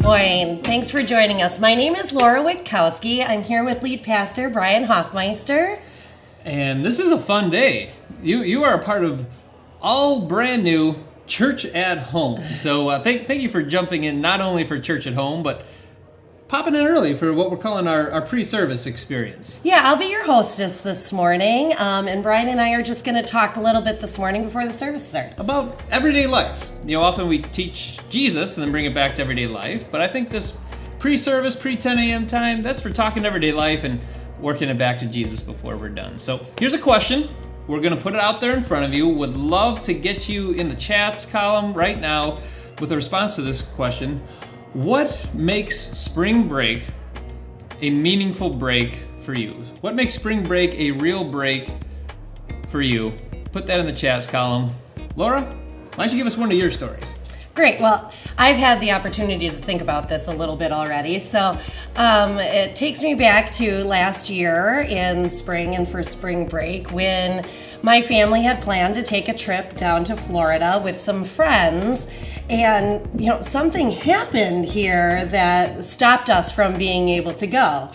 Boyne. Thanks for joining us. My name is Laura Witkowski. I'm here with lead pastor Brian Hoffmeister. And this is a fun day. You are a part of all brand new Church at Home. So thank you for jumping in, not only for Church at Home, but popping in early for what we're calling our pre-service experience. Yeah, I'll be your hostess this morning, and Brian and I are just going to talk a little bit this morning before the service starts. About everyday life. Often we teach Jesus and then bring it back to everyday life, but I think this pre-service, pre-10 a.m. time, that's for talking everyday life and working it back to Jesus before we're done. So here's a question. We're going to put it out there in front of you. Would love to get you in the chats column right now with a response to this question. What makes spring break a meaningful break for you? What makes spring break a real break for you? Put that in the chats column. Laura, why don't you give us one of your stories? Great. Well, I've had the opportunity to think about this a little bit already. So it takes me back to last year in spring and for spring break when my family had planned to take a trip down to Florida with some friends. And, something happened here that stopped us from being able to go.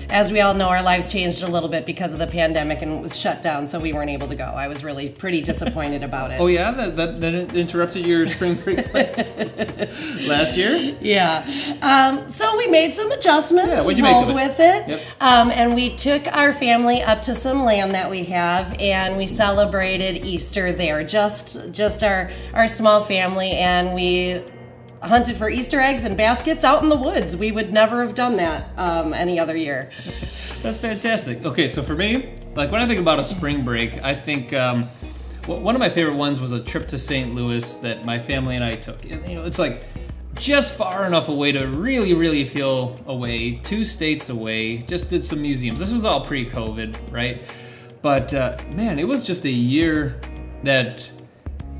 As we all know, our lives changed a little bit because of the pandemic and it was shut down, so we weren't able to go. I was really pretty disappointed about it. Oh yeah? That interrupted your spring break plans last year? Yeah. So we made some adjustments. Yeah, what'd you we make rolled of it? with it. Yep. And we took our family up to some land that we have, and we celebrated Easter there. Just our small family, and we hunted for Easter eggs and baskets out in the woods. We would never have done that any other year. That's fantastic. Okay, so for me, when I think about a spring break, I think one of my favorite ones was a trip to St. Louis that my family and I took. It's like just far enough away to really, really feel away. 2 states away. Just did some museums. This was all pre-COVID, right? But man, it was just a year that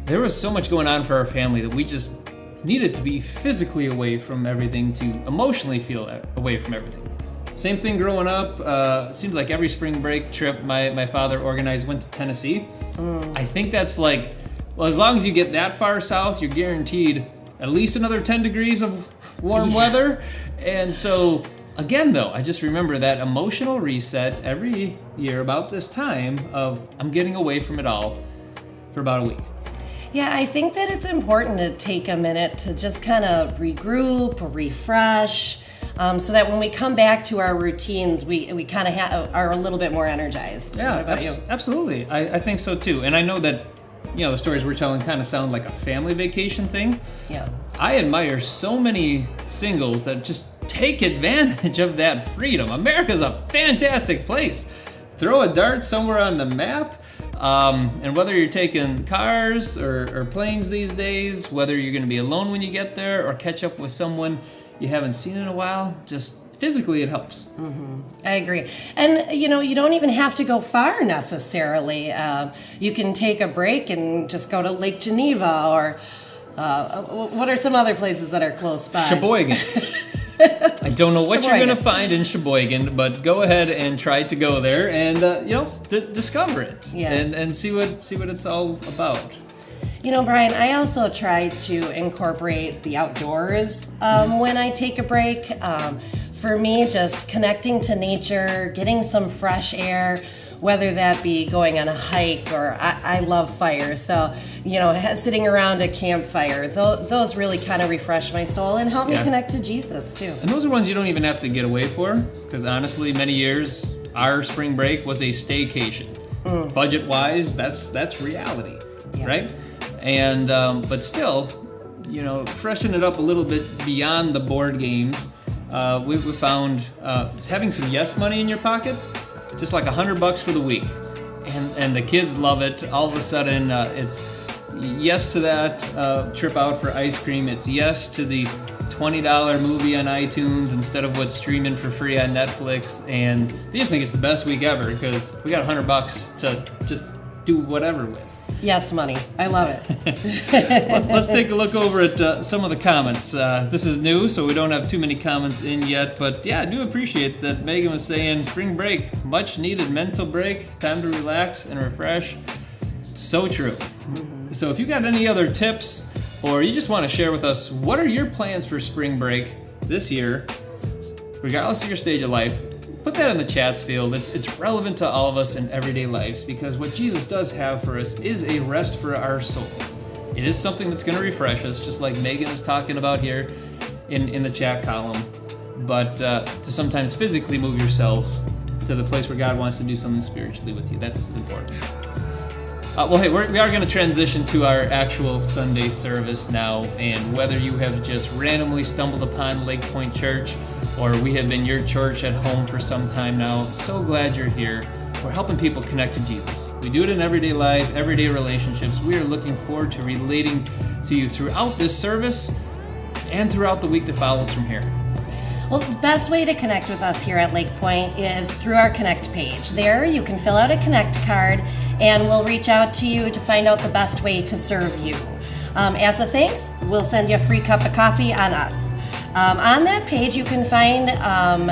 there was so much going on for our family that we just needed to be physically away from everything to emotionally feel away from everything. Same thing growing up. Seems like every spring break trip my father organized went to Tennessee. I think that's as long as you get that far south, you're guaranteed at least another 10 degrees of warm weather. And so, again though, I just remember that emotional reset every year about this time of I'm getting away from it all for about a week. Yeah, I think that it's important to take a minute to just kind of regroup, refresh, so that when we come back to our routines, we kind of are a little bit more energized. Yeah, what about you? Absolutely. I think so too. And I know that, the stories we're telling kind of sound like a family vacation thing. Yeah. I admire so many singles that just take advantage of that freedom. America's a fantastic place. Throw a dart somewhere on the map. And whether you're taking cars or planes these days, whether you're going to be alone when you get there or catch up with someone you haven't seen in a while, just physically it helps. Mm-hmm. I agree. And, you don't even have to go far necessarily. You can take a break and just go to Lake Geneva or what are some other places that are close by? Sheboygan. I don't know what you're going to find in Sheboygan, but go ahead and try to go there and, discover it and see what it's all about. Brian, I also try to incorporate the outdoors when I take a break. For me, just connecting to nature, getting some fresh air, whether that be going on a hike or I love fire. So, sitting around a campfire, those really kind of refresh my soul and help me connect to Jesus too. And those are ones you don't even have to get away for, because honestly, many years, our spring break was a staycation. Budget-wise, that's reality, right? And, but still, freshen it up a little bit beyond the board games. We found having some yes money in your pocket, just like $100 for the week, and the kids love it. All of a sudden, it's yes to that trip out for ice cream. It's yes to the $20 movie on iTunes instead of what's streaming for free on Netflix. And they just think it's the best week ever because we got $100 to just do whatever with. Yes, money. I love it. Let's take a look over at some of the comments. This is new, so we don't have too many comments in yet. But yeah, I do appreciate that Megan was saying spring break, much needed mental break, time to relax and refresh. So true. So if you got any other tips or you just want to share with us what are your plans for spring break this year, regardless of your stage of life, put that in the chats field. It's relevant to all of us in everyday lives, because what Jesus does have for us is a rest for our souls. It is something that's going to refresh us, just like Megan is talking about here in the chat column. But to sometimes physically move yourself to the place where God wants to do something spiritually with you, that's important. Well, hey, we are going to transition to our actual Sunday service now, and whether you have just randomly stumbled upon Lake Point Church, or we have been your church at home for some time now, I'm so glad you're here. We're helping people connect to Jesus. We do it in everyday life, everyday relationships. We are looking forward to relating to you throughout this service and throughout the week that follows from here. Well, the best way to connect with us here at Lake Point is through our Connect page. There you can fill out a Connect card and we'll reach out to you to find out the best way to serve you. As a thanks, we'll send you a free cup of coffee on us. On that page, you can find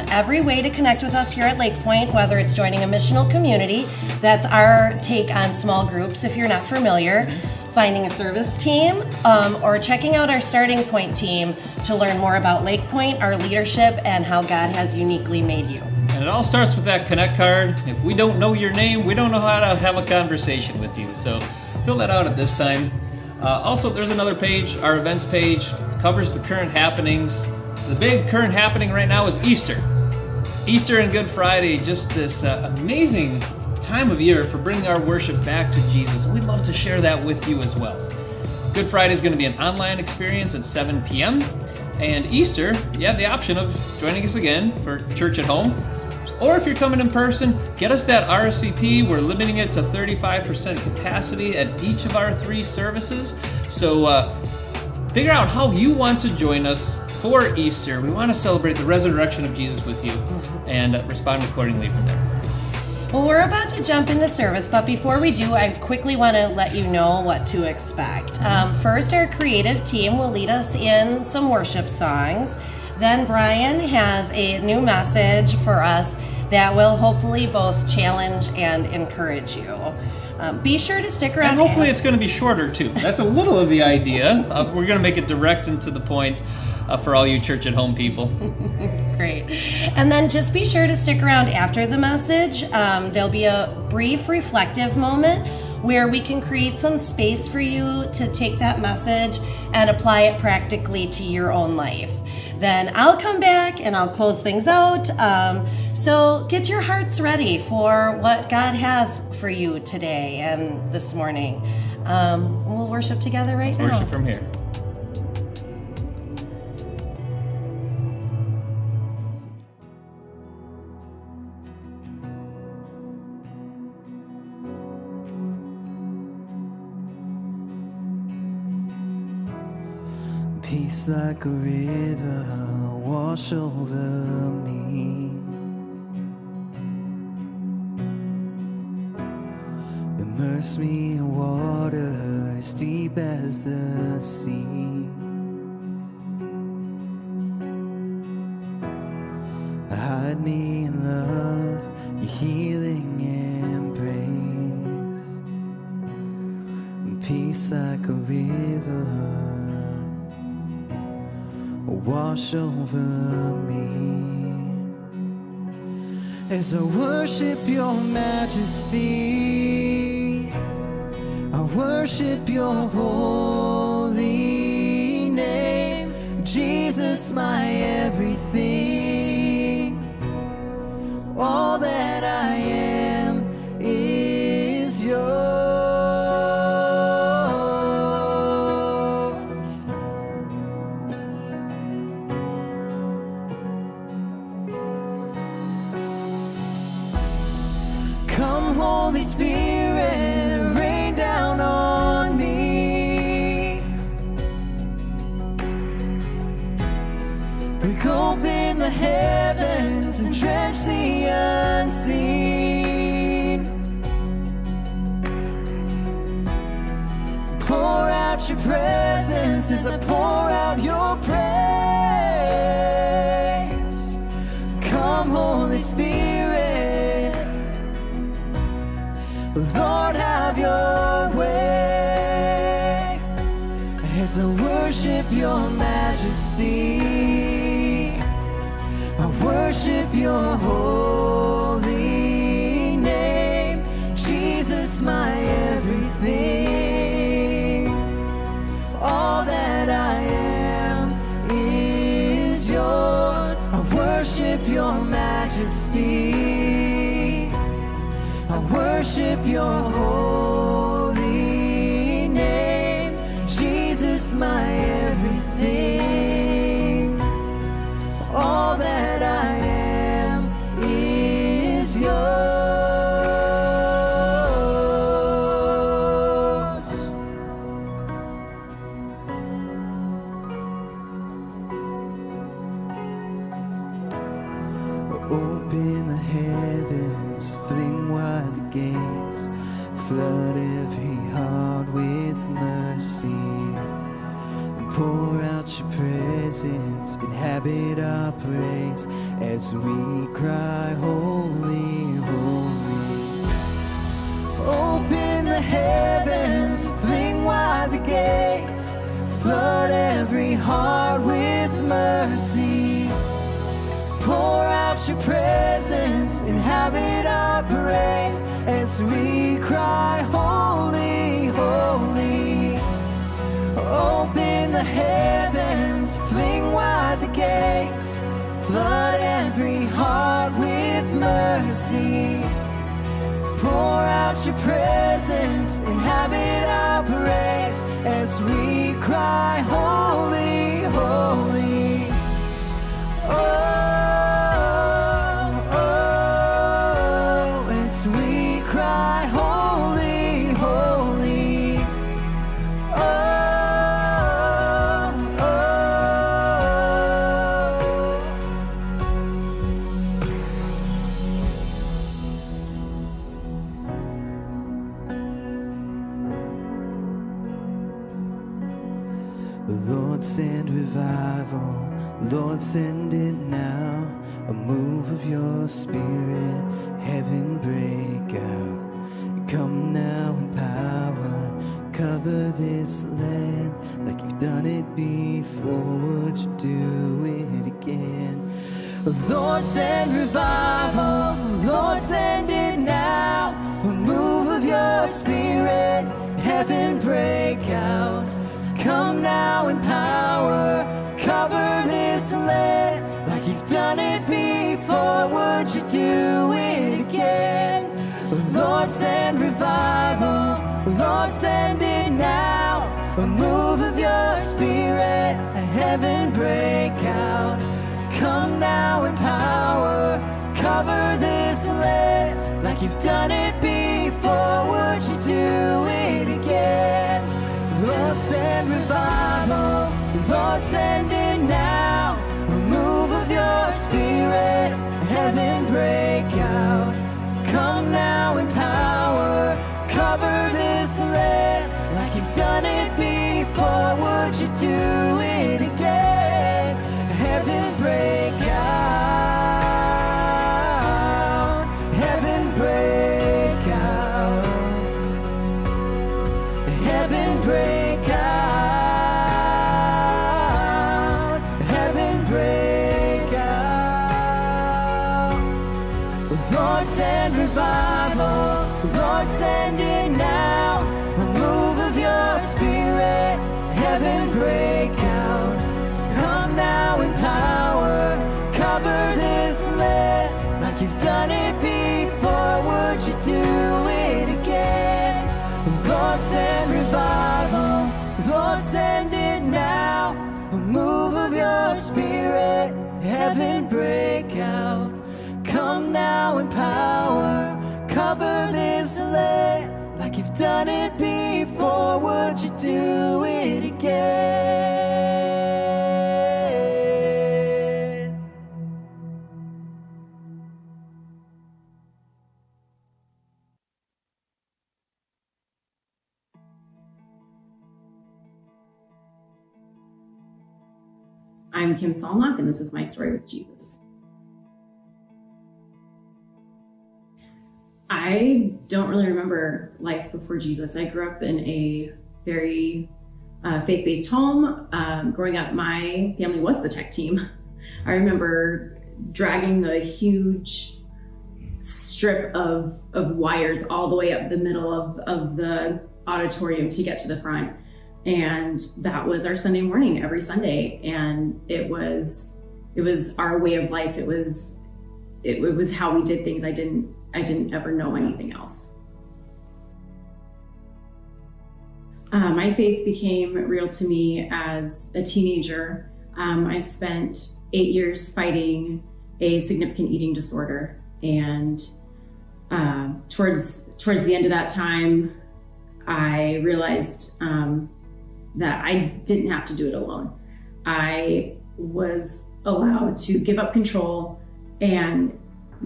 every way to connect with us here at Lake Point, whether it's joining a missional community, that's our take on small groups if you're not familiar, finding a service team, or checking out our Starting Point team to learn more about Lake Point, our leadership, and how God has uniquely made you. And it all starts with that Connect card. If we don't know your name, we don't know how to have a conversation with you. So fill that out at this time. Also, there's another page, our events page, covers the current happenings. The big current happening right now is Easter. Easter and Good Friday, just this amazing time of year for bringing our worship back to Jesus. We'd love to share that with you as well. Good Friday is going to be an online experience at 7 p.m. And Easter, you have the option of joining us again for church at home. Or if you're coming in person, get us that RSVP. We're limiting it to 35% capacity at each of our 3 services. So figure out how you want to join us for Easter. We want to celebrate the resurrection of Jesus with you and respond accordingly from there. Well, we're about to jump into service, but before we do, I quickly want to let you know what to expect. First, our creative team will lead us in some worship songs. Then Brian has a new message for us that will hopefully both challenge and encourage you. Be sure to stick around. And hopefully it's going to be shorter too. That's a little of the idea. We're going to make it direct and to the point for all you church at home people. Great. And then just be sure to stick around after the message. There'll be a brief reflective moment where we can create some space for you to take that message and apply it practically to your own life. Then I'll come back and I'll close things out. So get your hearts ready for what God has for you today and this morning. We'll worship together right now. Worship from here. Peace like a river wash over me. Immerse me in water as deep as the sea. Hide me in love, your healing embrace. Peace like a river wash over me. As I worship your majesty, I worship your holy name. Jesus, my everything, all that I am is yours. Holy Spirit, rain down on me. Break open the heavens and drench the unseen. Pour out your presence as I pour out your praise. Come, Holy Spirit, Lord, have your way as I majesty. I worship your holy name. Jesus, my everything. All that I am is yours. I worship your majesty. I worship your holy name. Jesus, my everything. All that I am is yours. Open the heavens, fling wide the gates, flood every heart with mercy. Pour out your presence, inhabit our praise as we cry, holy, holy. Open the heavens, fling wide the gates, flood every heart with mercy. Pour out your presence, inhabit our praise as we cry, holy, holy. Open the heavens, fling wide the gates, flood every heart with mercy. Pour out your presence, inhabit our praise as we cry, holy, holy. Oh, oh, as we cry, holy, holy. Oh, oh. Lord, send revival. Lord, send it now. A move of your spirit, heaven break out. Come now in power, cover this land like you've done it before. Would you do it again? Lord, send revival. Lord, send it now. A move of your spirit, heaven break out. Come now in power, cover this land like you've done it before. Would you do it again? Lord, send revival. Lord, send it now. A move of your spirit, a heaven break out. Come now in power, cover this land like you've done it before. Would you do it again? Lord, send revival. Lord, send it now. A move of your spirit, heaven break out. Come now in power, cover this land like you've done it before. Would you do it again? Heaven break out. Heaven break out. Heaven break out. Heaven break out. Lord, send revival. Lord, send it now. A move of your spirit, heaven break out. Come now in power, cover this land like you've done it before. Would you do it again? Lord, send revival. Lord, send it now. A move of your spirit, heaven break out. Come now in power, cover this land like you've done it before. Would you do it again? I'm Kim Solnock, and this is my story with Jesus. I don't really remember life before Jesus. I grew up in a very faith-based home. Growing up, my family was the tech team. I remember dragging the huge strip of wires all the way up the middle of the auditorium to get to the front. And that was our Sunday morning every Sunday. And it was our way of life. It was how we did things. I didn't ever know anything else. My faith became real to me as a teenager. I spent 8 years fighting a significant eating disorder. And towards the end of that time, I realized that I didn't have to do it alone. I was allowed to give up control and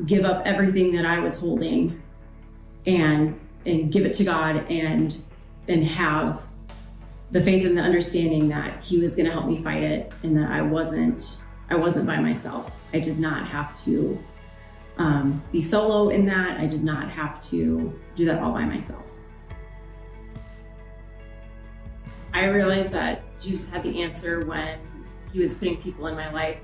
give up everything that I was holding and give it to God and have the faith and the understanding that He was going to help me fight it, and that I wasn't by myself. I did not have to be solo in that. I did not have to do that all by myself. I realized that Jesus had the answer when He was putting people in my life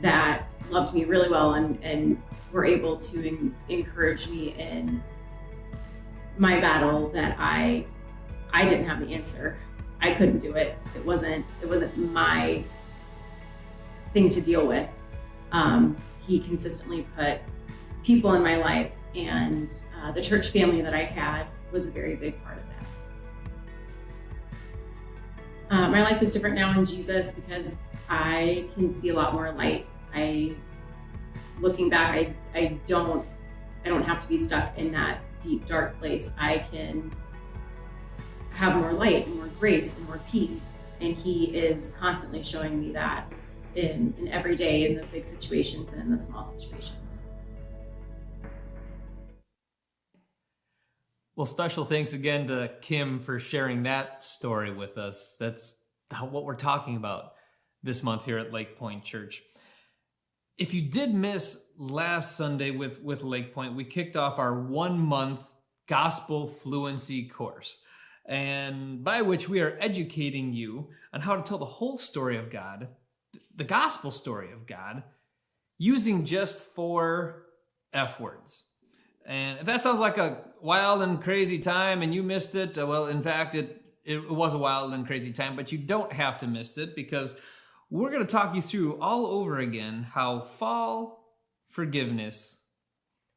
that loved me really well and were able to encourage me in my battle, that I didn't have the answer. I couldn't do it. It wasn't my thing to deal with. He consistently put people in my life, and the church family that I had was a very big part of that. My life is different now in Jesus because I can see a lot more light. Looking back, I don't have to be stuck in that deep, dark place. I can have more light and more grace and more peace. And He is constantly showing me that in every day, in the big situations and in the small situations. Well, special thanks again to Kim for sharing that story with us. That's what we're talking about this month here at Lake Point Church. If you did miss last Sunday with Lake Point, we kicked off our 1-month gospel fluency course, and by which we are educating you on how to tell the whole story of God, the gospel story of God, using just 4 F words. And if that sounds like a wild and crazy time and you missed it, well, in fact, it was a wild and crazy time, but you don't have to miss it, because we're going to talk you through all over again how fall, forgiveness,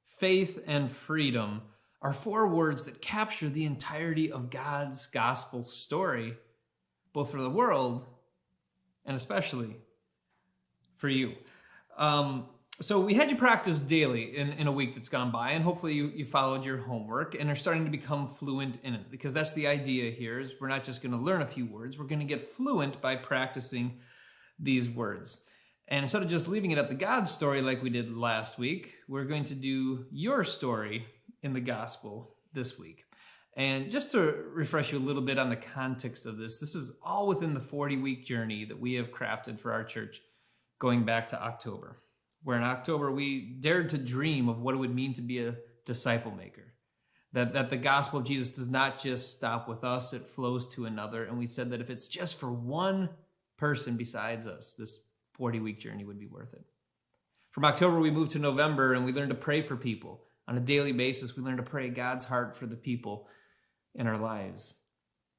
faith, and freedom are 4 words that capture the entirety of God's gospel story, both for the world and especially for you. So we had you practice daily in a week that's gone by, and hopefully you followed your homework and are starting to become fluent in it, because that's the idea here. Is we're not just going to learn a few words, we're going to get fluent by practicing these words. And instead of just leaving it at the God story like we did last week, we're going to do your story in the gospel this week. And just to refresh you a little bit on the context of this is all within the 40-week journey that we have crafted for our church going back to October, where in October we dared to dream of what it would mean to be a disciple maker. That the gospel of Jesus does not just stop with us, it flows to another. And we said that if it's just for one person besides us, this 40-week journey would be worth it. From October, we moved to November, and we learned to pray for people. On a daily basis, we learned to pray God's heart for the people in our lives.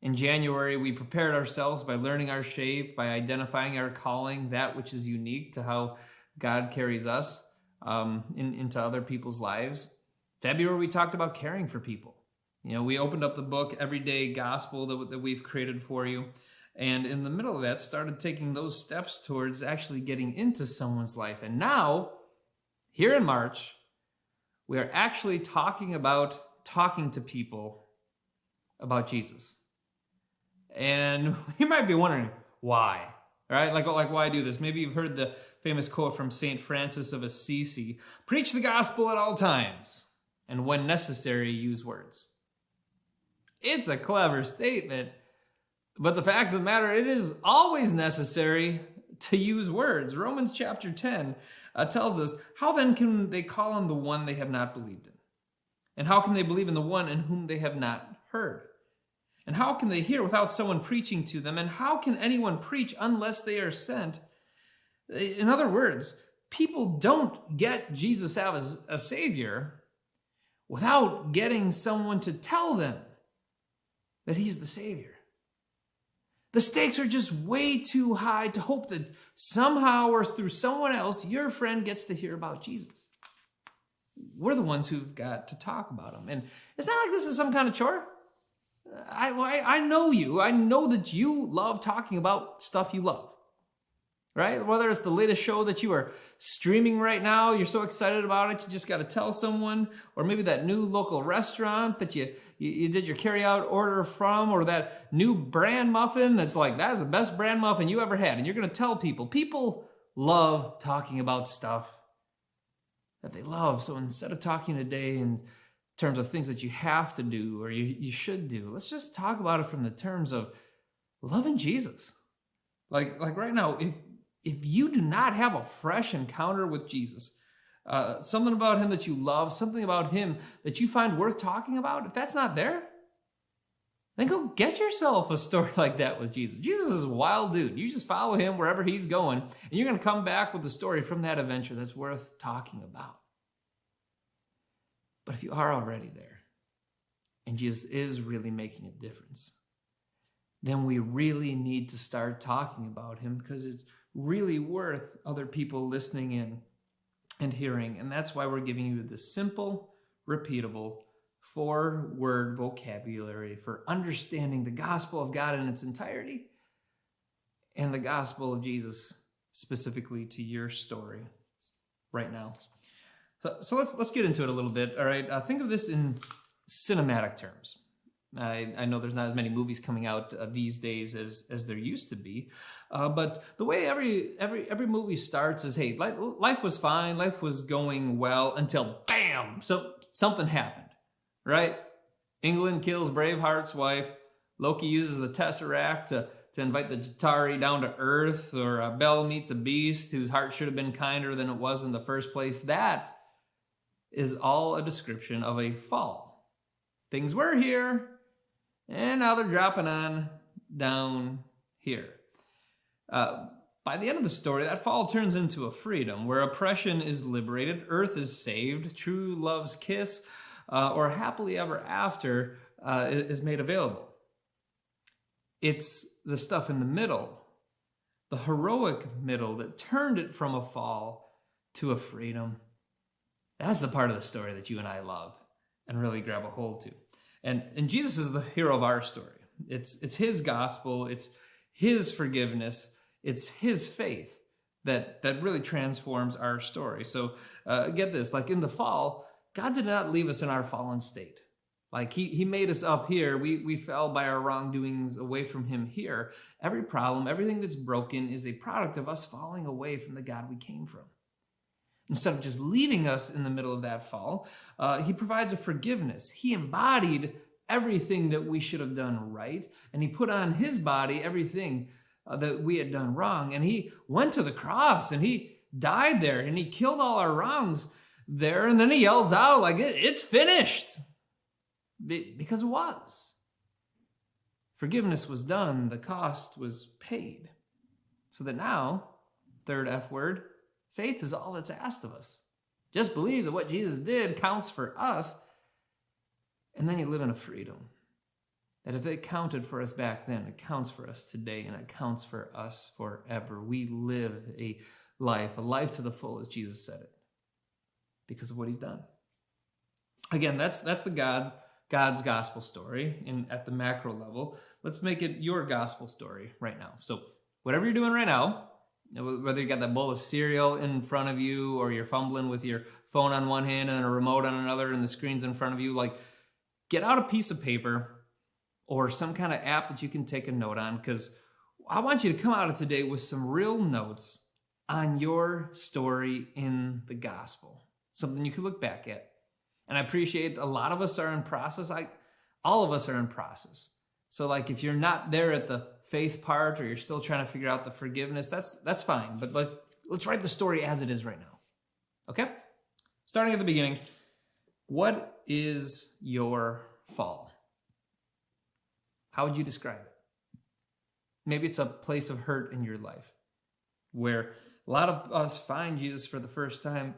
In January, we prepared ourselves by learning our shape, by identifying our calling, that which is unique to how God carries us into other people's lives. February, we talked about caring for people. We opened up the book, Everyday Gospel, that we've created for you. And in the middle of that, started taking those steps towards actually getting into someone's life. And now, here in March, we are actually talking to people about Jesus. And you might be wondering, why? Right? Like why do this? Maybe you've heard the famous quote from St. Francis of Assisi: preach the gospel at all times, and when necessary, use words. It's a clever statement, but the fact of the matter, it is always necessary to use words. Romans chapter 10 tells us, how then can they call on the one they have not believed in? And how can they believe in the one in whom they have not heard? And how can they hear without someone preaching to them? And how can anyone preach unless they are sent? In other words, people don't get Jesus as a savior without getting someone to tell them that he's the savior. The stakes are just way too high to hope that somehow or through someone else, your friend gets to hear about Jesus. We're the ones who've got to talk about him. And it's not like this is some kind of chore. I know you. I know that you love talking about stuff you love, right? Whether it's the latest show that you are streaming right now, you're so excited about it, you just got to tell someone, or maybe that new local restaurant that you did your carry-out order from, or that new brand muffin that's like, that is the best brand muffin you ever had, and you're going to tell people. People love talking about stuff that they love. So instead of talking today in terms of things that you have to do or you should do, let's just talk about it from the terms of loving Jesus. Like right now, if you do not have a fresh encounter with Jesus, something about him that you love, something about him that you find worth talking about, if that's not there, then go get yourself a story like that with Jesus. Jesus is a wild dude. You just follow him wherever he's going, and you're going to come back with a story from that adventure that's worth talking about. But if you are already there, and Jesus is really making a difference, then we really need to start talking about him, because it's really worth other people listening in and hearing. And that's why we're giving you this simple, repeatable, 4-word vocabulary for understanding the gospel of God in its entirety and the gospel of Jesus specifically to your story right now. So let's get into it a little bit. All right, think of this in cinematic terms. I know there's not as many movies coming out these days as there used to be, but the way every movie starts is, hey, life was fine, life was going well until bam, so something happened, right? England kills Braveheart's wife. Loki uses the Tesseract to invite the Jatari down to Earth, or Belle meets a beast whose heart should have been kinder than it was in the first place. That is all a description of a fall. Things were here, and now they're dropping on down here. By the end of the story, that fall turns into a freedom where oppression is liberated, Earth is saved, true love's kiss, or happily ever after is made available. It's the stuff in the middle, the heroic middle, that turned it from a fall to a freedom. That's the part of the story that you and I love and really grab a hold to. And Jesus is the hero of our story. It's his gospel, it's his forgiveness, it's his faith that really transforms our story. So get this, like in the fall, God did not leave us in our fallen state. Like he made us up here. We fell by our wrongdoings away from him here. Every problem, everything that's broken is a product of us falling away from the God we came from. Instead of just leaving us in the middle of that fall, he provides a forgiveness. He embodied everything that we should have done right, and he put on his body everything that we had done wrong. And he went to the cross, and he died there, and he killed all our wrongs there, and then he yells out like, it's finished, because it was. Forgiveness was done, the cost was paid. So that now, third F word, faith is all that's asked of us. Just believe that what Jesus did counts for us, and then you live in a freedom. That if it counted for us back then, it counts for us today, and it counts for us forever. We live a life to the full, as Jesus said it, because of what he's done. Again, that's the God's gospel story at the macro level. Let's make it your gospel story right now. So whatever you're doing right now, whether you got that bowl of cereal in front of you, or you're fumbling with your phone on one hand and a remote on another and the screen's in front of you, like, get out a piece of paper or some kind of app that you can take a note on, because I want you to come out of today with some real notes on your story in the gospel, something you can look back at. And I appreciate a lot of us are in process. All of us are in process. So like if you're not there at the faith part, or you're still trying to figure out the forgiveness, that's fine. But let's write the story as it is right now. Okay? Starting at the beginning, what is your fall? how would you describe it? Maybe it's a place of hurt in your life where a lot of us find Jesus for the first time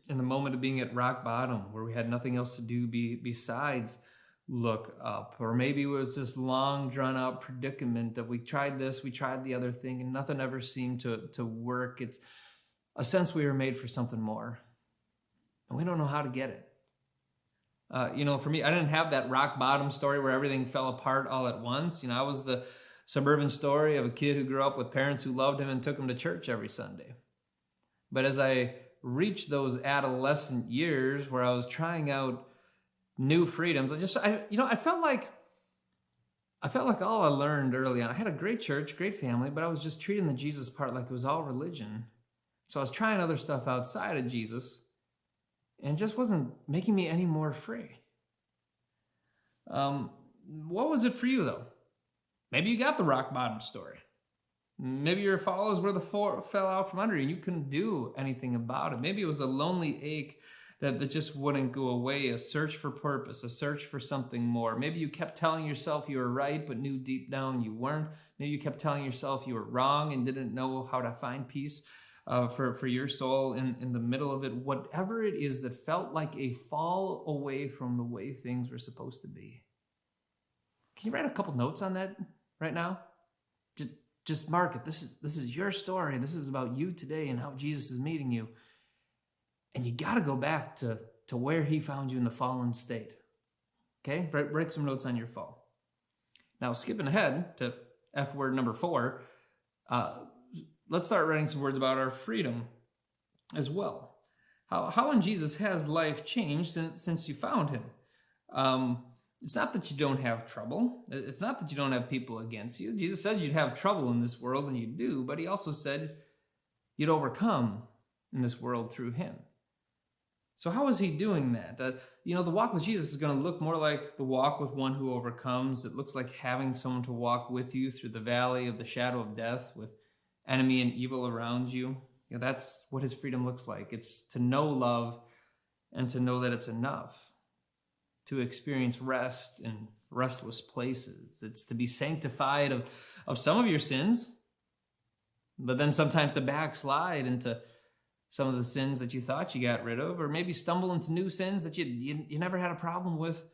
in the moment of being at rock bottom, where we had nothing else to do besides look up. Or maybe it was this long drawn out predicament that we tried this, we tried the other thing, and nothing ever seemed to work. It's a sense we were made for something more, and we don't know how to get it. For me, I didn't have that rock bottom story where everything fell apart all at once. I was the suburban story of a kid who grew up with parents who loved him and took him to church every Sunday. But as I reached those adolescent years where I was trying out new freedoms, I felt like all I learned early on. I had a great church, great family, but I was just treating the Jesus part like it was all religion. So I was trying other stuff outside of Jesus, and it just wasn't making me any more free. What was it for you, though? Maybe you got the rock bottom story. Maybe your fall is where the floor fell out from under you and you couldn't do anything about it. Maybe it was a lonely ache that just wouldn't go away, a search for purpose, a search for something more. Maybe you kept telling yourself you were right, but knew deep down you weren't. Maybe you kept telling yourself you were wrong and didn't know how to find peace for your soul in the middle of it. Whatever it is that felt like a fall away from the way things were supposed to be. Can you write a couple notes on that right now? Just mark it. This is your story. This is about you today and how Jesus is meeting you. And you got to go back to where he found you in the fallen state. Okay? Write some notes on your fall. Now, skipping ahead to F word number 4, let's start writing some words about our freedom as well. How in Jesus has life changed since you found him? It's not that you don't have trouble. It's not that you don't have people against you. Jesus said you'd have trouble in this world, and you do, but he also said you'd overcome in this world through him. So how is he doing that? The walk with Jesus is going to look more like the walk with one who overcomes. It looks like having someone to walk with you through the valley of the shadow of death with enemy and evil around you. That's what his freedom looks like. It's to know love and to know that it's enough. To experience rest in restless places. It's to be sanctified of some of your sins, but then sometimes to backslide into some of the sins that you thought you got rid of, or maybe stumble into new sins that you never had a problem with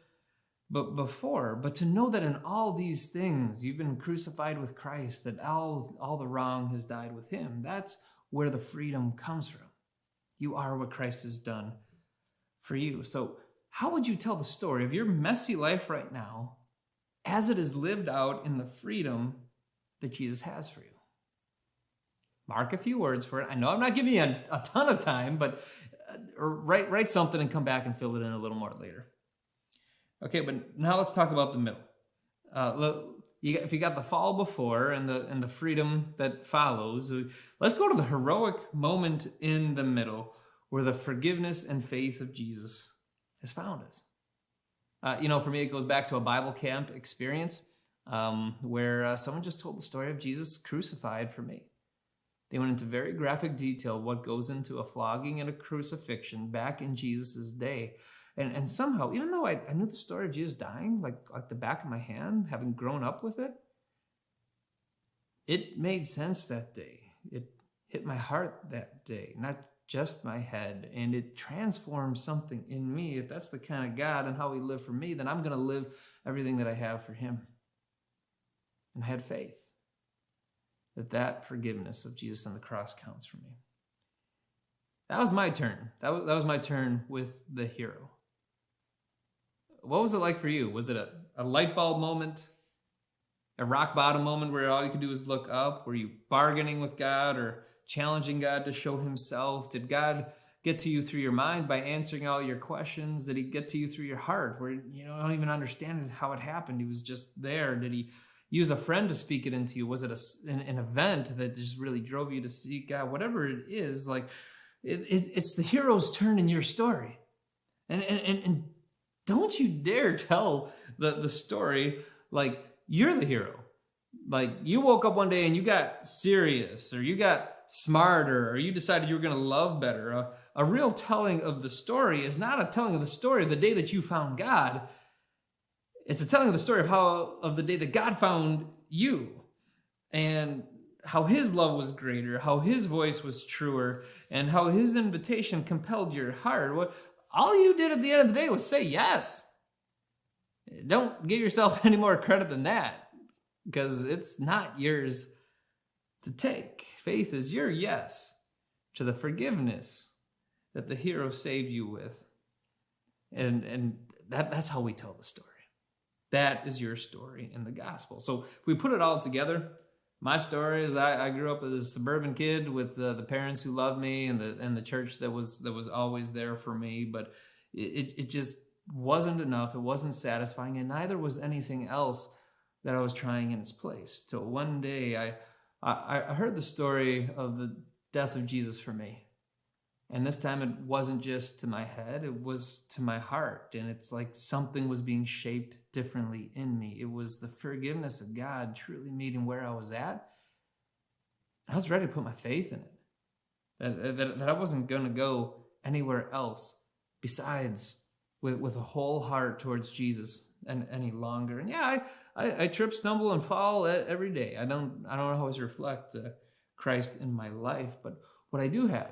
before. But to know that in all these things, you've been crucified with Christ, that all the wrong has died with him. That's where the freedom comes from. You are what Christ has done for you. So how would you tell the story of your messy life right now as it is lived out in the freedom that Jesus has for you? Mark a few words for it. I know I'm not giving you a ton of time, but write something and come back and fill it in a little more later. Okay, but now let's talk about the middle. If you got the fall before and the freedom that follows, let's go to the heroic moment in the middle where the forgiveness and faith of Jesus has found us. For me, it goes back to a Bible camp experience where someone just told the story of Jesus crucified for me. They went into very graphic detail what goes into a flogging and a crucifixion back in Jesus' day. And somehow, even though I knew the story of Jesus dying like the back of my hand, having grown up with it, it made sense that day. It hit my heart that day, not just my head, and it transforms something in me. If that's the kind of God and how he lived for me, then I'm going to live everything that I have for him. And I had faith that forgiveness of Jesus on the cross counts for me. That was my turn. That was my turn with the hero. What was it like for you? Was it a light bulb moment? A rock bottom moment where all you could do is look up? Were you bargaining with God or challenging God to show himself? Did God get to you through your mind by answering all your questions? Did he get to you through your heart where you don't even understand how it happened? He was just there. Did he use a friend to speak it into you? Was it an event that just really drove you to seek God? Whatever it is, it's the hero's turn in your story. And don't you dare tell the story like you're the hero. Like you woke up one day and you got serious, or you got smarter, or you decided you were going to love better. A real telling of the story is not a telling of the story of the day that you found God. It's a telling of the story of the day that God found you, and how his love was greater, how his voice was truer, and how his invitation compelled your heart. All you did at the end of the day was say yes. Don't give yourself any more credit than that, because it's not yours to take. Faith is your yes to the forgiveness that the hero saved you with. And that's how we tell the story. That is your story in the gospel. So if we put it all together, my story is I grew up as a suburban kid with the parents who loved me and the church that was always there for me, but it just wasn't enough. It wasn't satisfying, and neither was anything else that I was trying in its place. Till one day I heard the story of the death of Jesus for me. And this time it wasn't just to my head, it was to my heart. And it's like something was being shaped differently in me. It was the forgiveness of God truly meeting where I was at. I was ready to put my faith in it. That I wasn't going to go anywhere else besides with a whole heart towards Jesus any longer. And yeah, I trip, stumble, and fall every day. I don't always reflect Christ in my life, but what I do have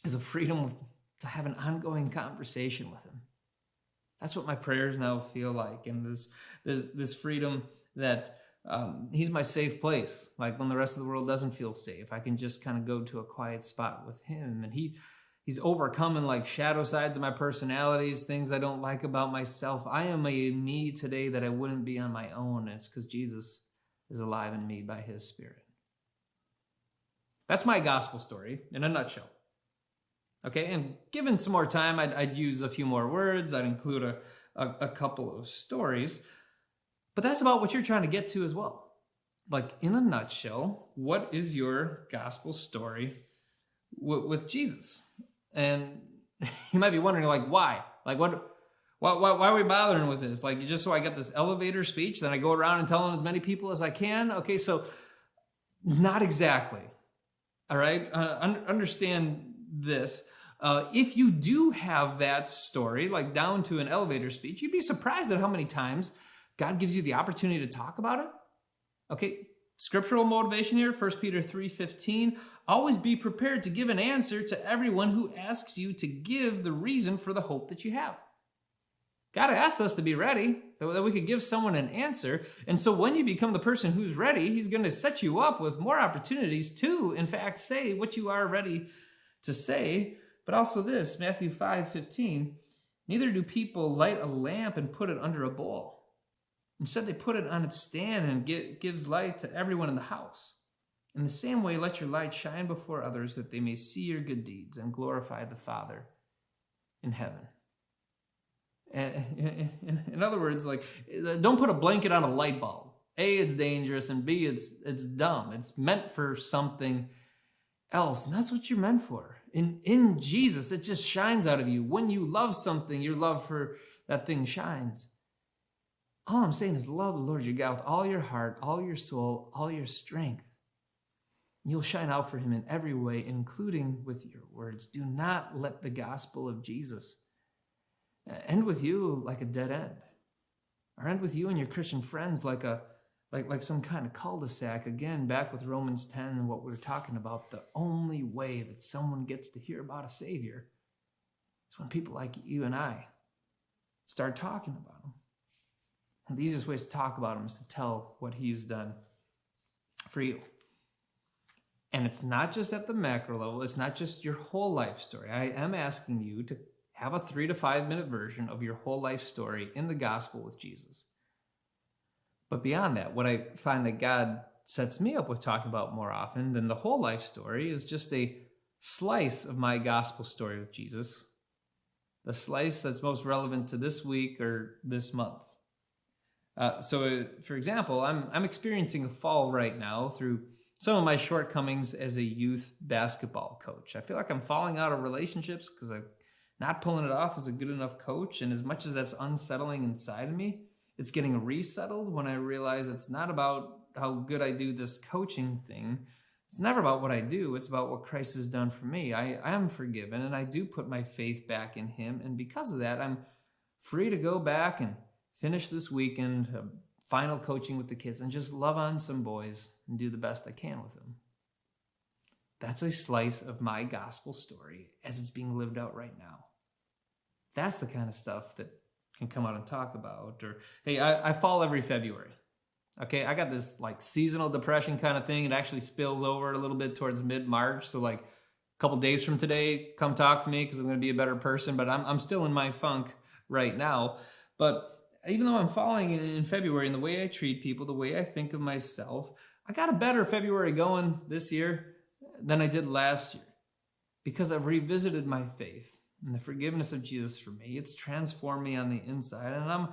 is a freedom to have an ongoing conversation with him. That's what my prayers now feel like, and this freedom that he's my safe place. Like when the rest of the world doesn't feel safe, I can just kind of go to a quiet spot with him, and he's overcoming like shadow sides of my personalities, things I don't like about myself. I am a me today that I wouldn't be on my own, and it's because Jesus is alive in me by his Spirit. That's my gospel story in a nutshell. Okay, and given some more time, I'd use a few more words. I'd include a couple of stories. But that's about what you're trying to get to as well. Like, in a nutshell, what is your gospel story with Jesus? And you might be wondering, like, why? Like, why are we bothering with this? Like, just so I get this elevator speech, then I go around and tell as many people as I can? Okay, so not exactly. All right? Understand this. If you do have that story, like down to an elevator speech, you'd be surprised at how many times God gives you the opportunity to talk about it. Okay, scriptural motivation here, 1 Peter 3:15. Always be prepared to give an answer to everyone who asks you to give the reason for the hope that you have. God asked us to be ready so that we could give someone an answer. And so when you become the person who's ready, he's going to set you up with more opportunities to, in fact, say what you are ready to say. But also this, Matthew 5:15, neither do people light a lamp and put it under a bowl. Instead, they put it on its stand and gives light to everyone in the house. In the same way, let your light shine before others that they may see your good deeds and glorify the Father in heaven. In other words, like, don't put a blanket on a light bulb. A, it's dangerous, and B, it's dumb. It's meant for something else, and that's what you're meant for. In Jesus, it just shines out of you. When you love something, your love for that thing shines. All I'm saying is love the Lord your God with all your heart, all your soul, all your strength. You'll shine out for him in every way, including with your words. Do not let the gospel of Jesus end with you like a dead end, or end with you and your Christian friends like some kind of cul-de-sac. Again, back with Romans 10 and what we were talking about, the only way that someone gets to hear about a Savior is when people like you and I start talking about him. And the easiest way to talk about him is to tell what he's done for you. And it's not just at the macro level. It's not just your whole life story. I am asking you to have a 3 to 5 minute version of your whole life story in the gospel with Jesus. But beyond that, what I find that God sets me up with talking about more often than the whole life story is just a slice of my gospel story with Jesus. The slice that's most relevant to this week or this month. So, for example, I'm experiencing a fall right now through some of my shortcomings as a youth basketball coach. I feel like I'm falling out of relationships because I'm not pulling it off as a good enough coach. And as much as that's unsettling inside of me, it's getting resettled when I realize it's not about how good I do this coaching thing. It's never about what I do. It's about what Christ has done for me. I am forgiven, and I do put my faith back in him. And because of that, I'm free to go back and finish this weekend, final coaching with the kids, and just love on some boys and do the best I can with them. That's a slice of my gospel story as it's being lived out right now. That's the kind of stuff that can come out and talk about. Or, hey, I fall every February. Okay, I got this like seasonal depression kind of thing. It actually spills over a little bit towards mid-March. So like a couple days from today, come talk to me because I'm going to be a better person. But I'm still in my funk right now. But even though I'm falling in February, and the way I treat people, the way I think of myself, I got a better February going this year than I did last year because I've revisited my faith and the forgiveness of Jesus for me. It's transformed me on the inside, and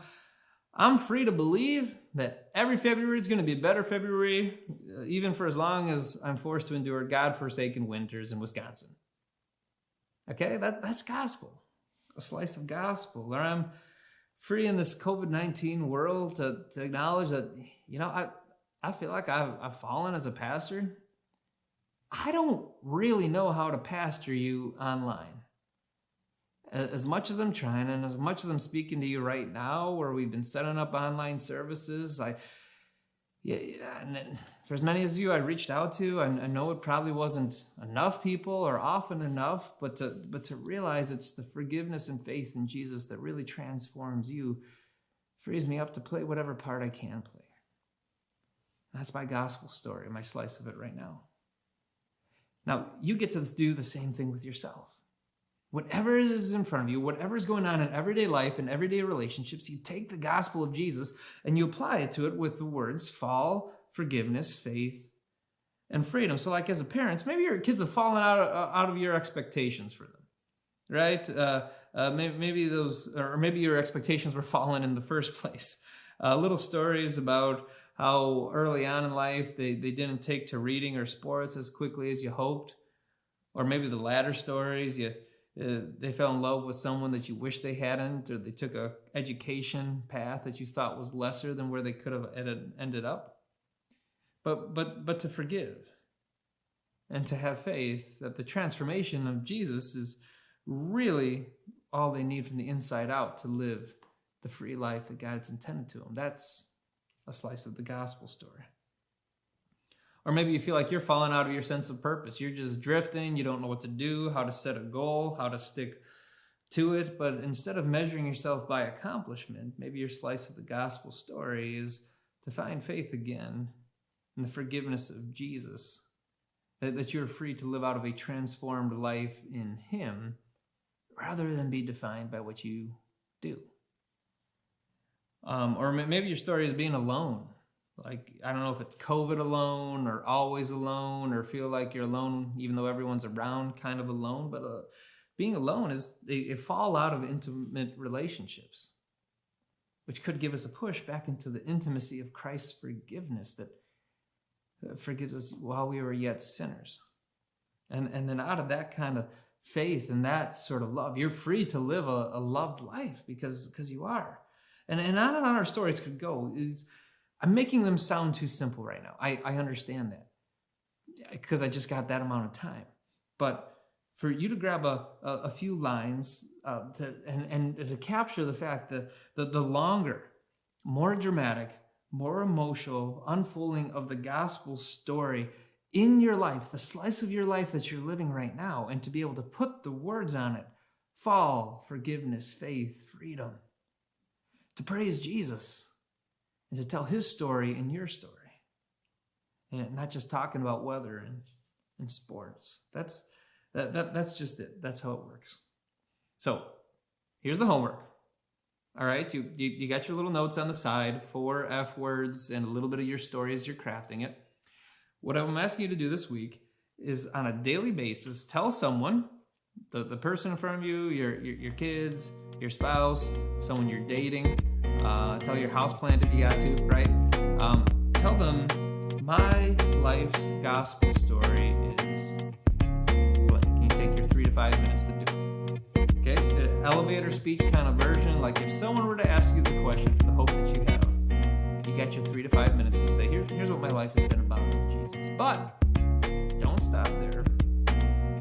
I'm free to believe that every February is going to be a better February, even for as long as I'm forced to endure God-forsaken winters in Wisconsin. Okay, that's gospel, a slice of gospel. Or I'm free in this COVID-19 world to acknowledge that, I feel like I've fallen as a pastor. I don't really know how to pastor you online. As much as I'm trying, and as much as I'm speaking to you right now, where we've been setting up online services, and for as many as you I reached out to, I know it probably wasn't enough people or often enough, but to realize it's the forgiveness and faith in Jesus that really transforms you, frees me up to play whatever part I can play. That's my gospel story, my slice of it right now. Now, you get to do the same thing with yourself. Whatever is in front of you, whatever's going on in everyday life and everyday relationships, you take the gospel of Jesus and you apply it to it with the words fall, forgiveness, faith, and freedom. So like as a parent, maybe your kids have fallen out of your expectations for them, right? Maybe your expectations were fallen in the first place. Little stories about how early on in life they didn't take to reading or sports as quickly as you hoped. Or maybe the latter stories, they fell in love with someone that you wish they hadn't, or they took a education path that you thought was lesser than where they could have ended up. But to forgive and to have faith that the transformation of Jesus is really all they need from the inside out to live the free life that God's intended to them. That's a slice of the gospel story. Or maybe you feel like you're falling out of your sense of purpose. You're just drifting. You don't know what to do, how to set a goal, how to stick to it. But instead of measuring yourself by accomplishment, maybe your slice of the gospel story is to find faith again in the forgiveness of Jesus, that you're free to live out of a transformed life in Him rather than be defined by what you do. Or maybe your story is being alone. Like, I don't know if it's COVID alone or always alone or feel like you're alone even though everyone's around, kind of alone. But being alone is a fall out of intimate relationships, which could give us a push back into the intimacy of Christ's forgiveness that forgives us while we were yet sinners. And then out of that kind of faith and that sort of love, you're free to live a loved life because you are. And on and on our stories could go. I'm making them sound too simple right now. I understand that because I just got that amount of time. But for you to grab a few lines and to capture the fact that the longer, more dramatic, more emotional unfolding of the gospel story in your life, the slice of your life that you're living right now, and to be able to put the words on it, fall, forgiveness, faith, freedom, to praise Jesus, and to tell His story in your story. And not just talking about weather and sports. That's just it. That's how it works. So here's the homework. All right, you got your little notes on the side, 4 F words and a little bit of your story as you're crafting it. What I'm asking you to do this week is on a daily basis, tell someone, the person in front of you, your kids, your spouse, someone you're dating, tell your houseplant if you got to, right? Tell them my life's gospel story is blank. Can you take your 3 to 5 minutes to do it? Okay, elevator speech kind of version. Like if someone were to ask you the question for the hope that you have, you got your 3 to 5 minutes to say, here's what my life has been about in Jesus. But don't stop there.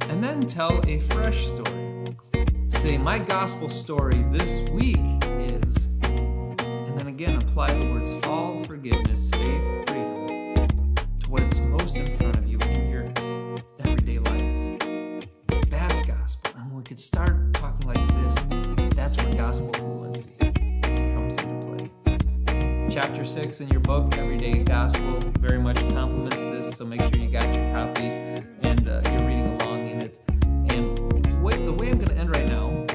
And then tell a fresh story. Say, my gospel story this week is, and then again, apply the words fall, forgiveness, faith, freedom to what's most in front of you in your everyday life. That's gospel. And when we could start talking like this, that's where gospel fluency comes into play. Chapter 6 in your book, Everyday Gospel, very much complements this, so make sure you got your copy and you're reading along in it. And the way I'm going to end right now,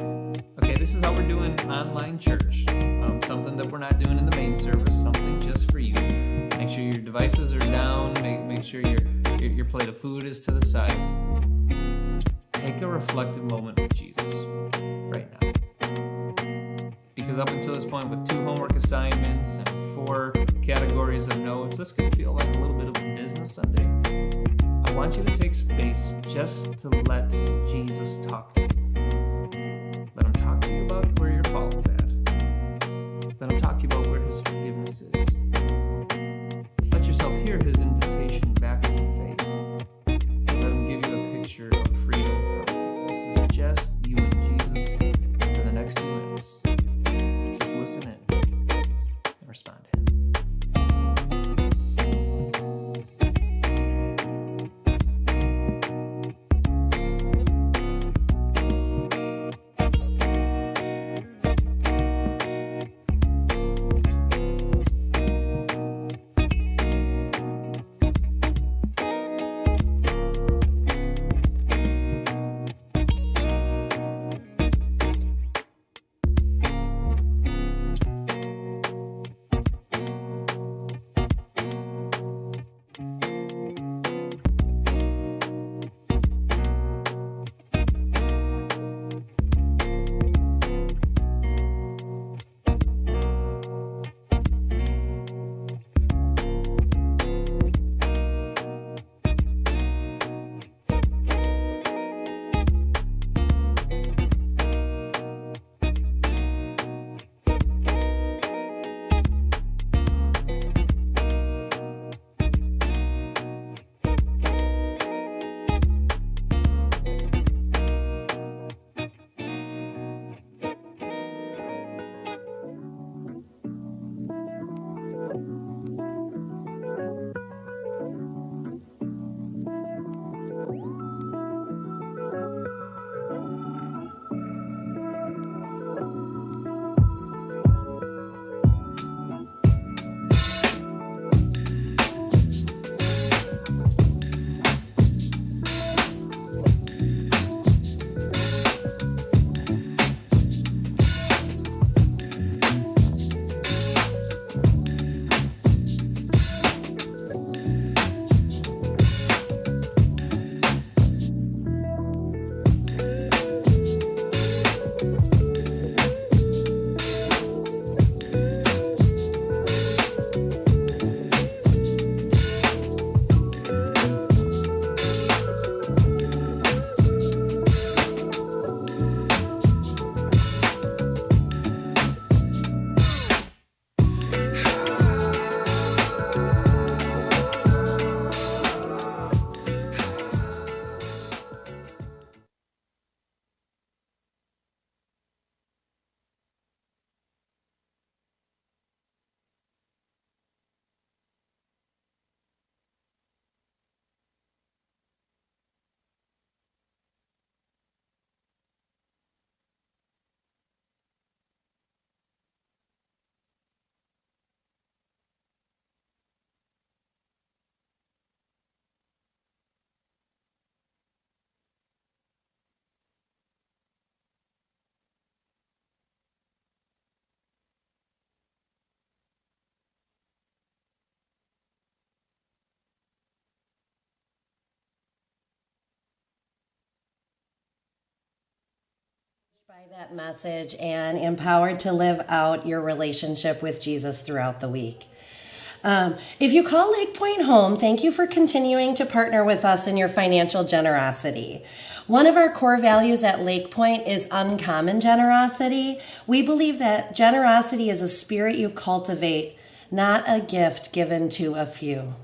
okay, this is how we're doing online church. Something that we're not doing in the main service, something just for you. Make sure your devices are down, make sure your plate of food is to the side. Take a reflective moment with Jesus right now. Because up until this point, with 2 homework assignments and 4 categories of notes, this could feel like a little bit of a business Sunday. I want you to take space just to let Jesus talk to you. Let him talk to you about where your fault's at. Let him talk to you about where his forgiveness is. Let yourself hear his invitation back to faith. Let him give you a picture of freedom from it. This is just you and Jesus for the next few minutes. Just listen in and respond to him. By that message and empowered to live out your relationship with Jesus throughout the week. If you call Lake Point home, thank you for continuing to partner with us in your financial generosity. One of our core values at Lake Point is uncommon generosity. We believe that generosity is a spirit you cultivate, not a gift given to a few.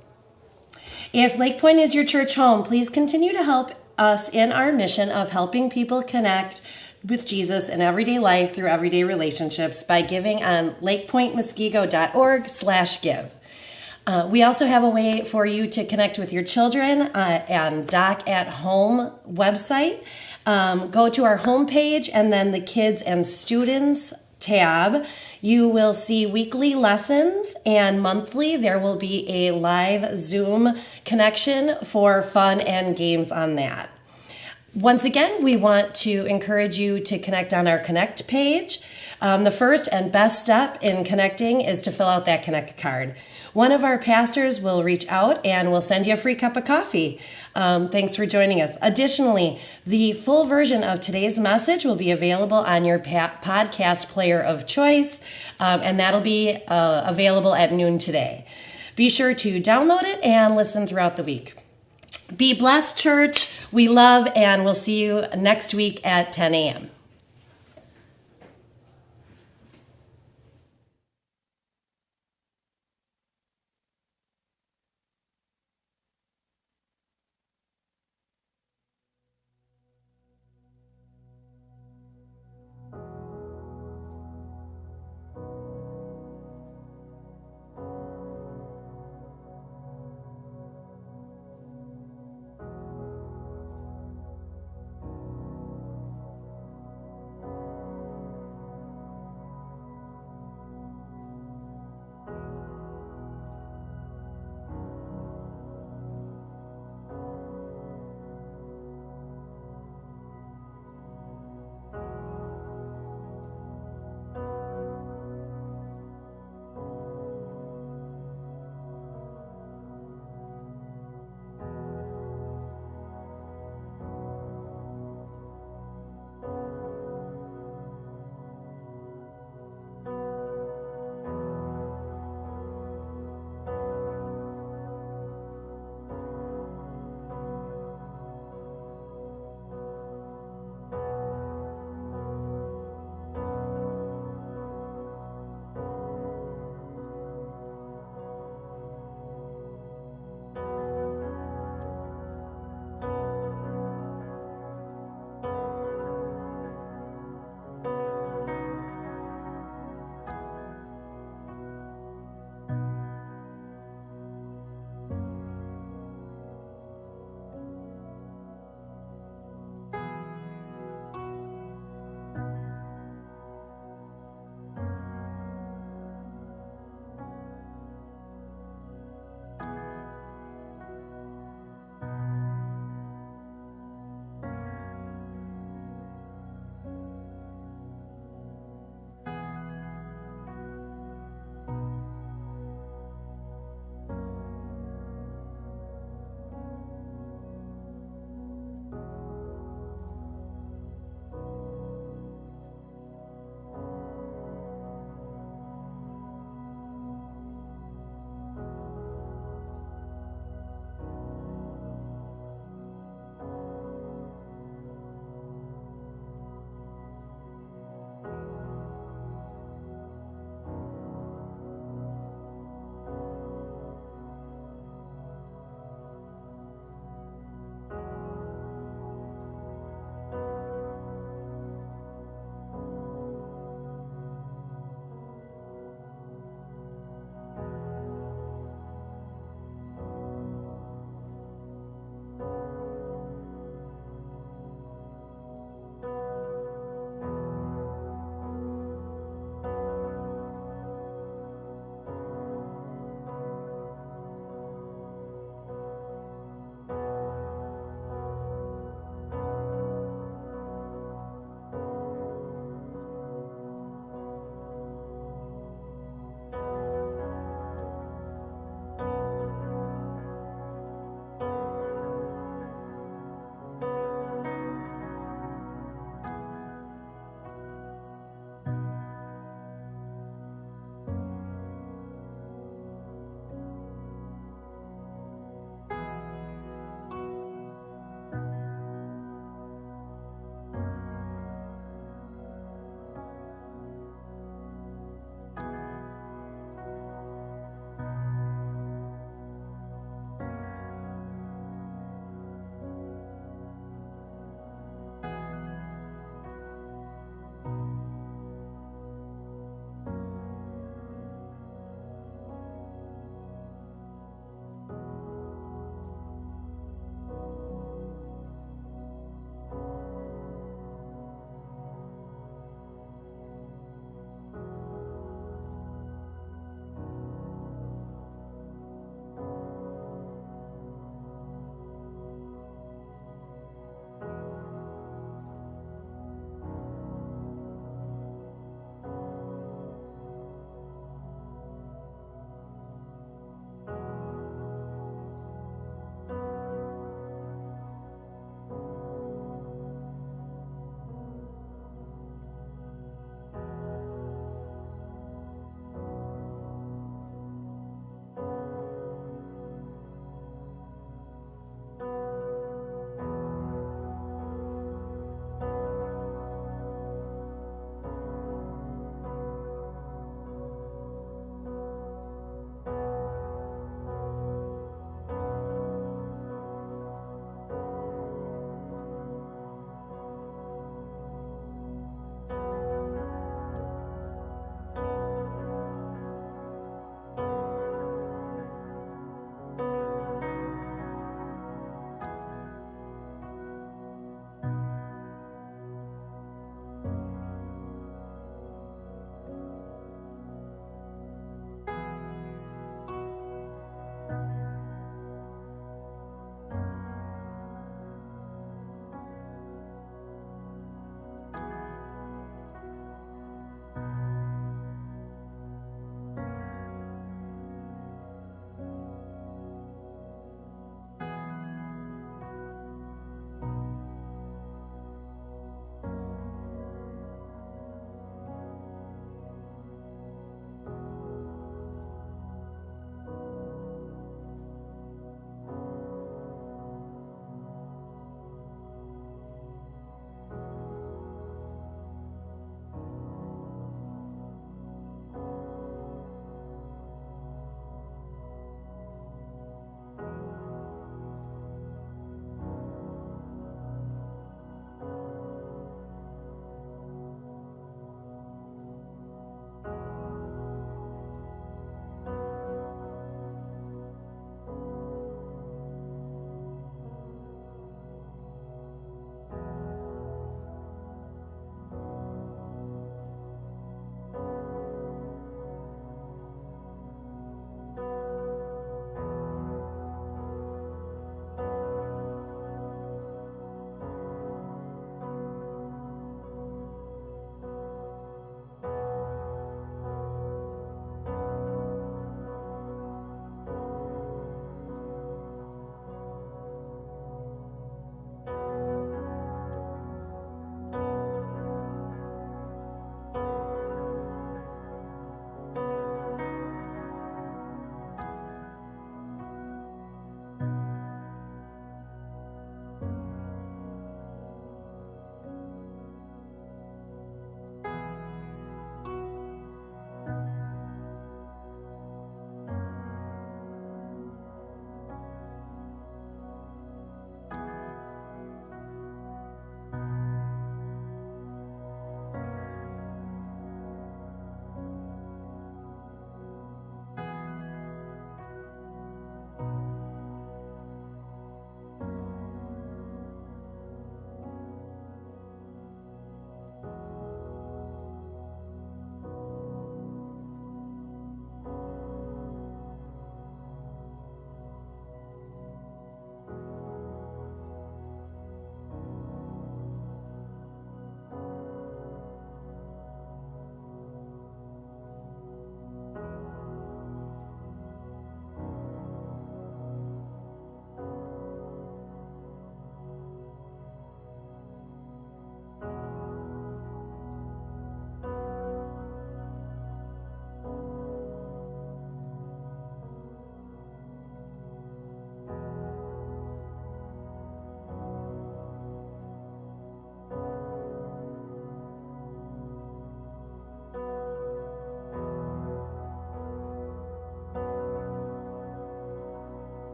If Lake Point is your church home, please continue to help us in our mission of helping people connect with Jesus in everyday life through everyday relationships by giving on lakepointmuskego.org/give. We also have a way for you to connect with your children on Doc at Home website. Go to our homepage and then the Kids and Students tab. You will see weekly lessons, and monthly there will be a live Zoom connection for fun and games on that. Once again, we want to encourage you to connect on our Connect page. The first and best step in connecting is to fill out that Connect card. One of our pastors will reach out and will send you a free cup of coffee. Thanks for joining us. Additionally, the full version of today's message will be available on your podcast player of choice, and that'll be available at noon today. Be sure to download it and listen throughout the week. Be blessed, church. We love, and we'll see you next week at 10 a.m.